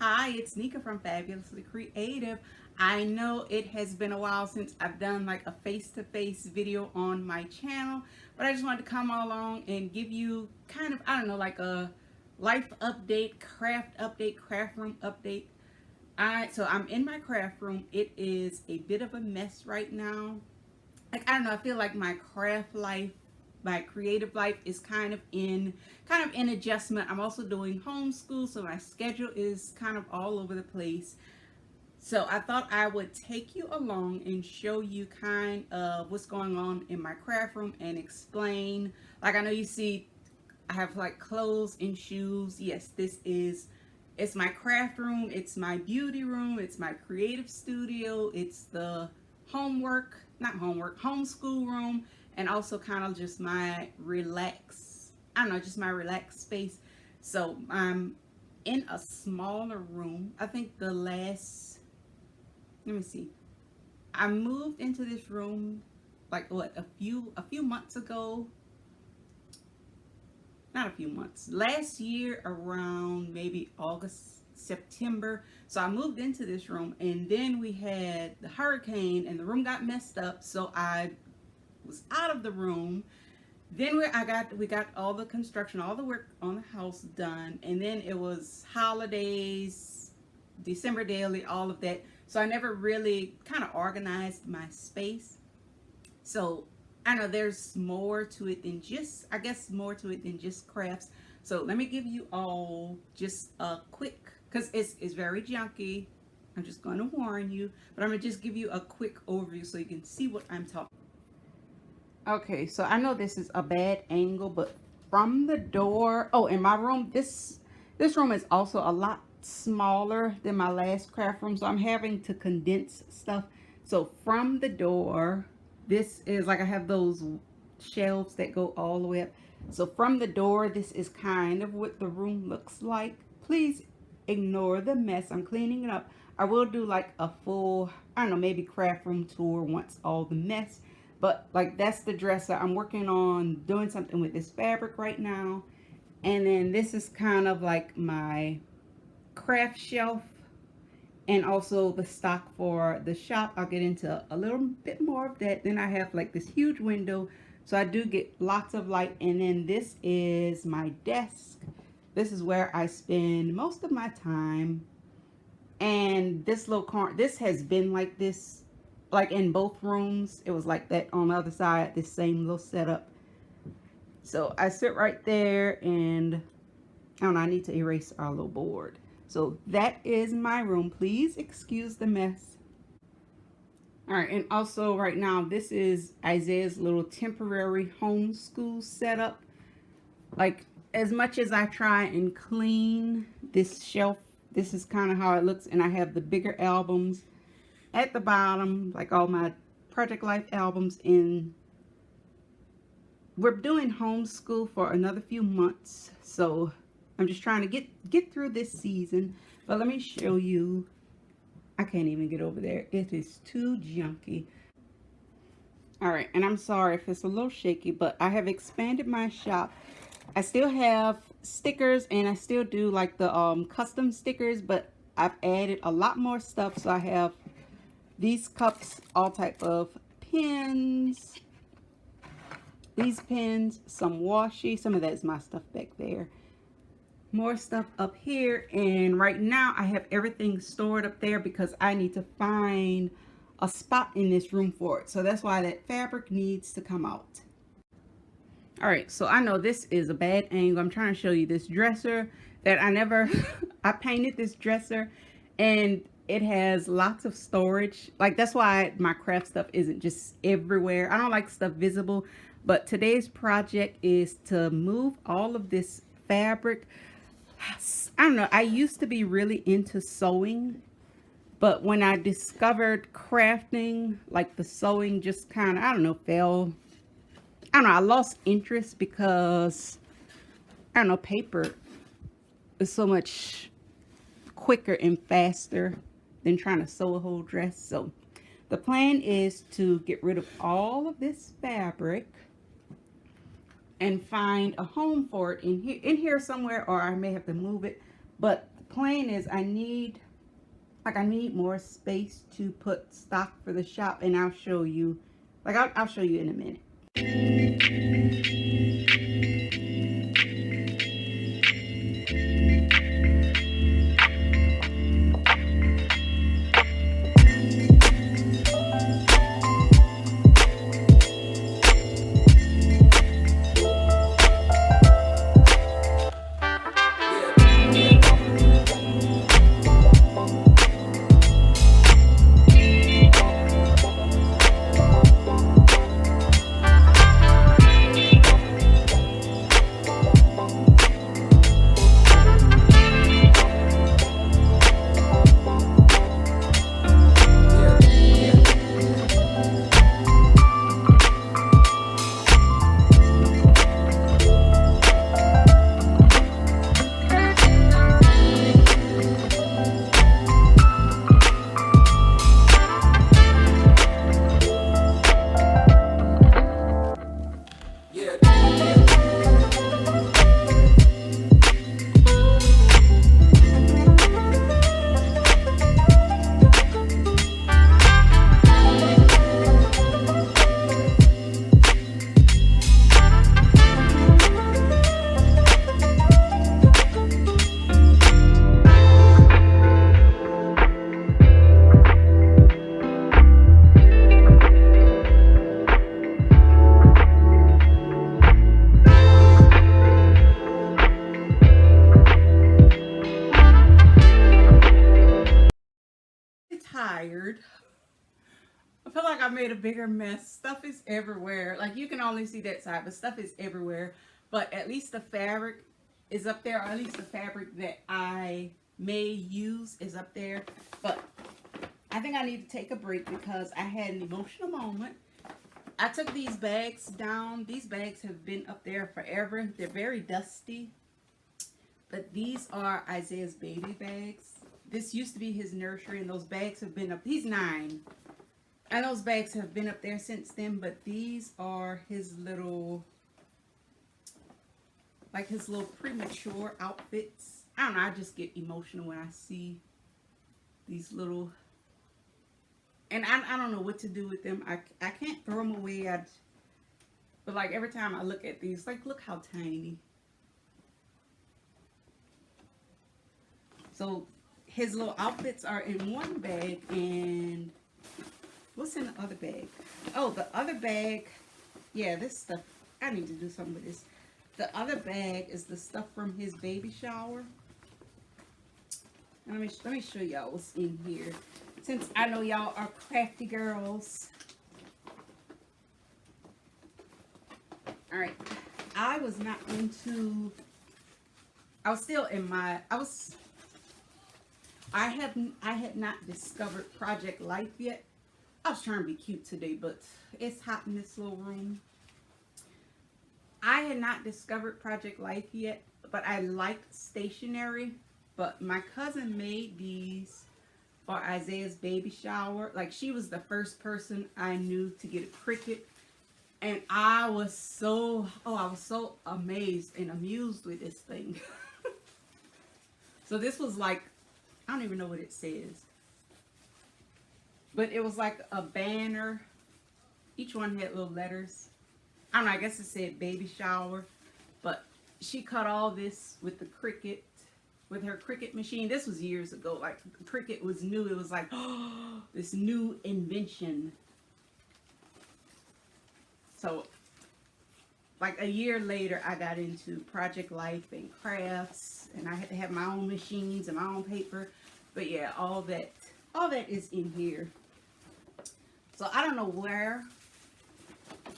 Hi, it's Nika from Fabulously Creative. I know it has been a while since I've done like a face-to-face video on my channel, but I just wanted to come along and give you kind of, I don't know, like a life update, craft room update. So I'm in my craft room. It is a bit of a mess right now. Like, I don't know, I feel like my craft life, my creative life is kind of in adjustment. I'm also doing homeschool, so my schedule is kind of all over the place. So I thought I would take you along and show you kind of what's going on in my craft room and explain. Like, I know you see I have like clothes and shoes. Yes, it's my craft room, it's my beauty room, it's my creative studio, it's the homeschool room, and also kind of just my I don't know, just my relaxed space. So I'm in a smaller room. I think let me see. I moved into this room like what a few months ago. Not a few months. Last year around maybe August, September. So I moved into this room and then we had the hurricane and the room got messed up. So I was out of the room. Then we got all the construction, all the work on the house done, and then it was holidays, December daily, all of that. So I never really kind of organized my space. So I know there's more to it than just, I guess, more to it than just crafts. So let me give you all just a quick, because it's very junky. I'm just going to warn you, but I'm going to just give you a quick overview so you can see what I'm talking. Okay, so I know this is a bad angle, but from the door, oh, in my room, this room is also a lot smaller than my last craft room, so I'm having to condense stuff. So from the door, this is like I have those shelves that go all the way up. So from the door, this is kind of what the room looks like. Please ignore the mess. I'm cleaning it up. I will do like a full, I don't know, maybe craft room tour once all the mess. But like that's the dresser. I'm working on doing something with this fabric right now. And then this is kind of like my craft shelf and also the stock for the shop. I'll get into a little bit more of that. Then I have like this huge window, so I do get lots of light. And then this is my desk. This is where I spend most of my time. And this little corner, this has been like this, like in both rooms. It was like that on the other side, this same little setup. So I sit right there and I don't know, I need to erase our little board. So that is my room. Please excuse the mess. All right, and also right now, this is Isaiah's little temporary homeschool setup. Like, as much as I try and clean this shelf, this is kind of how it looks. And I have the bigger albums at the bottom, like all my Project Life albums. And we're doing homeschool for another few months. So I'm just trying to get through this season. But let me show you. I can't even get over there. It is too junky. All right, and I'm sorry if it's a little shaky, but I have expanded my shop. I still have stickers and I still do like the custom stickers, but I've added a lot more stuff. So I have these cups, all type of pins, these pins, some washi, some of that is my stuff back there. More stuff up here, and right now I have everything stored up there because I need to find a spot in this room for it. So that's why that fabric needs to come out. All right, so I know this is a bad angle. I'm trying to show you this dresser that I painted this dresser, and it has lots of storage. Like, that's why my craft stuff isn't just everywhere. I don't like stuff visible, but today's project is to move all of this fabric. I don't know, I used to be really into sewing, but when I discovered crafting, like the sewing just kind of, I don't know, fell. I don't know, I lost interest because, I don't know, paper is so much quicker and faster than trying to sew a whole dress. So the plan is to get rid of all of this fabric and find a home for it in here somewhere, or I may have to move it. But the plan is I need more space to put stock for the shop, and I'll show you. Like I'll show you in a minute. Tired. I feel like I made a bigger mess. Stuff is everywhere. Like you can only see that side, but stuff is everywhere. But at least the fabric is up there, or at least the fabric that I may use is up there. But I think I need to take a break because I had an emotional moment. I took these bags down. These bags have been up there forever. They're very dusty. But these are Isaiah's baby bags. This used to be his nursery, and those bags have been up. He's 9. And those bags have been up there since then, but these are his little, like his little premature outfits. I don't know, I just get emotional when I see these little, and I don't know what to do with them. I can't throw them away. But like every time I look at these, like look how tiny. So his little outfits are in one bag, and what's in the other bag? Oh, the other bag, yeah, this stuff, I need to do something with this. The other bag is the stuff from his baby shower. Let me show y'all what's in here, since I know y'all are crafty girls. All right, I was not into, I was still in my, I had not discovered Project Life yet. I was trying to be cute today, but it's hot in this little room. I had not discovered Project Life yet, but I liked stationery. But my cousin made these for Isaiah's baby shower. Like, she was the first person I knew to get a Cricut. And I was so amazed and amused with this thing. So this was like, I don't even know what it says. But it was like a banner. Each one had little letters. I don't know, I guess it said baby shower. But she cut all this with the Cricut, with her Cricut machine. This was years ago. Like, Cricut was new. It was like, oh, this new invention. So, like a year later, I got into Project Life and crafts. And I had to have my own machines and my own paper. But yeah, all that is in here. So I don't know where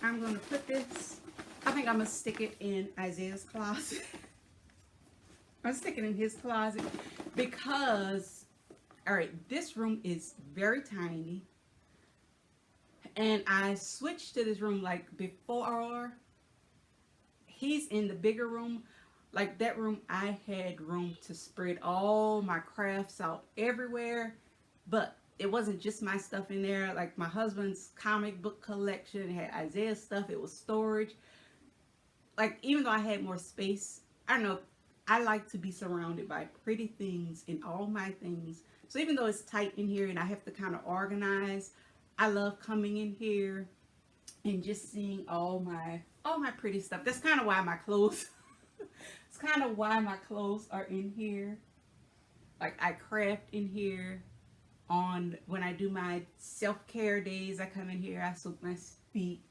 I'm going to put this. I think I'm going to stick it in Isaiah's closet. I'm sticking it in his closet because, all right, this room is very tiny. And I switched to this room like before. He's in the bigger room. Like that room, I had room to spread all my crafts out everywhere. But it wasn't just my stuff in there. Like my husband's comic book collection had Isaiah's stuff. It was storage. Like, even though I had more space, I don't know, I like to be surrounded by pretty things in all my things. So even though it's tight in here and I have to kind of organize, I love coming in here and just seeing all my pretty stuff. That's kind of why my clothes it's kind of why my clothes are in here. Like I craft in here. On when I do my self-care days, I come in here, I soak my feet.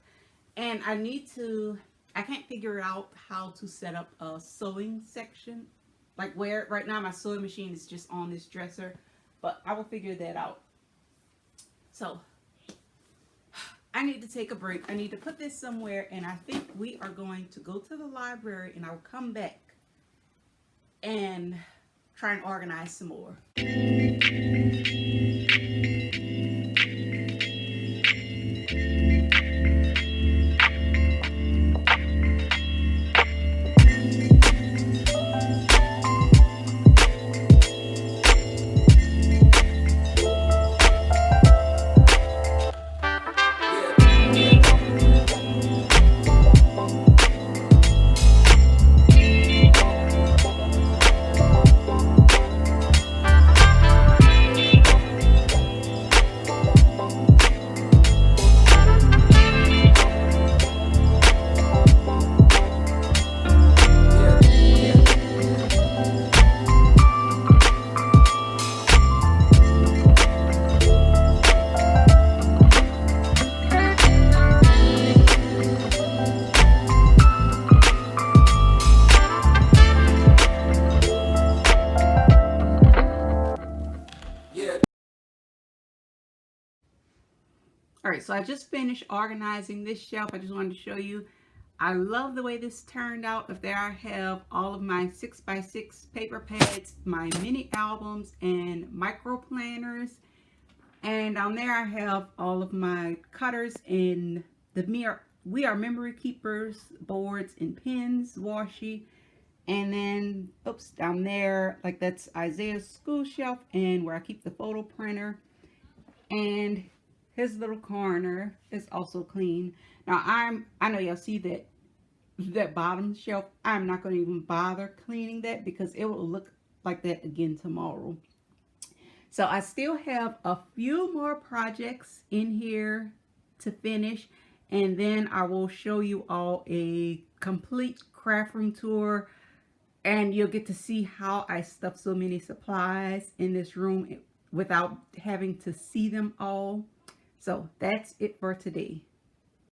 And I can't figure out how to set up a sewing section. Like where right now my sewing machine is just on this dresser, but I will figure that out. So I need to take a break. I need to put this somewhere, and I think we are going to go to the library, and I'll come back and try and organize some more. All right, so I just finished organizing this shelf. I just wanted to show you. I love the way this turned out. Up there I have all of my 6x6 paper pads, my mini albums, and micro planners. And down there I have all of my cutters and We Are Memory Keepers boards and pins, washi. And then, oops, down there, like that's Isaiah's school shelf and where I keep the photo printer. And his little corner is also clean. Now I know y'all see that bottom shelf. I'm not going to even bother cleaning that because it will look like that again tomorrow. So I still have a few more projects in here to finish, and then I will show you all a complete craft room tour, and you'll get to see how I stuff so many supplies in this room without having to see them all. So that's it for today.